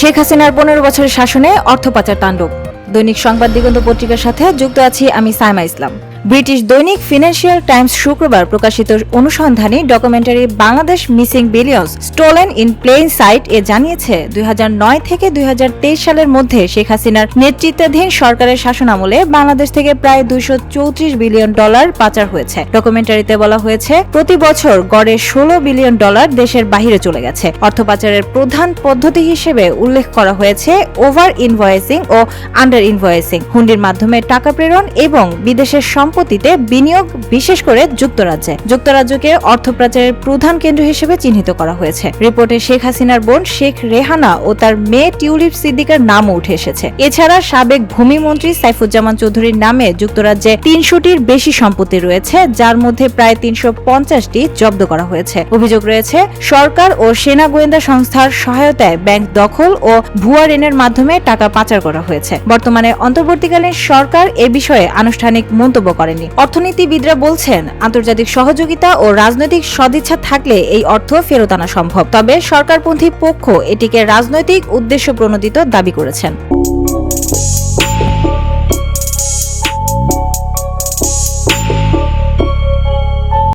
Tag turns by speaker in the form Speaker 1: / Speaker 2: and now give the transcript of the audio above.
Speaker 1: শেখ হাসিনার 15 বছরের শাসনে অর্থ পাচার তাণ্ডব। দৈনিক সংবাদ দিগন্ত পত্রিকার সাথে যুক্ত আছি আমি সাইমা ইসলাম। ব্রিটিশ দৈনিক ফিনান্সিয়াল টাইমস শুক্রবার প্রকাশিত অনুসন্ধানী documentary Bangladesh missing billions stolen in plain sight এ জানিয়েছে 2009 থেকে 2023 সালের মধ্যে শেখ হাসিনার নেতৃত্বাধীন সরকারের শাসনামলে বাংলাদেশ থেকে প্রায় $234 বিলিয়ন পাচার হয়েছে। ডকুমেন্টারিতে বলা হয়েছে প্রতি বছর গড়ে $16 বিলিয়ন দেশের বাইরে চলে গেছে। অর্থ পাচারের প্রধান পদ্ধতি হিসেবে উল্লেখ করা হয়েছে ওভার ইনভয়েসিং ও আন্ডার ইনভয়েসিং, হুন্ডির মাধ্যমে টাকা প্রেরণ এবং বিদেশের সম্পত্তিতে বিনিয়োগ, বিশেষ করে যুক্তরাজ্যকে অর্থ পাচারের প্রধান কেন্দ্র হিসেবে চিহ্নিত করা হয়েছে। রিপোর্টে শেখ হাসিনার বোন শেখ রেহানা ও তার মেয়ে টিউলিপ সিদ্দিকার নামও উঠে এসেছে। এছাড়া সাবেক ভূমিমন্ত্রী সাইফুজ্জামান চৌধুরীর নামে যুক্তরাজ্যে 300টির বেশি সম্পত্তি রয়েছে, যার মধ্যে প্রায় 350টি জব্দ করা হয়েছে। অভিযোগ রয়েছে সরকার ও সেনা গোয়েন্দা সংস্থার সহায়তায় ব্যাংক দখল ও ভুয়া ঋণের মাধ্যমে টাকা পাচার করা হয়েছে। বর্তমানে অন্তর্বর্তীকালীন সরকার এ বিষয়ে আনুষ্ঠানিক মন্তব্য করেনি। অর্থনীতিবিদরা বলছেন, আন্তর্জাতিক সহযোগিতা ও রাজনৈতিক সদিচ্ছা থাকলে এই অর্থ ফেরত আনা সম্ভব। তবে সরকারপন্থী পক্ষ এটিকে রাজনৈতিক উদ্দেশ্য প্রণোদিত দাবি করেছেন।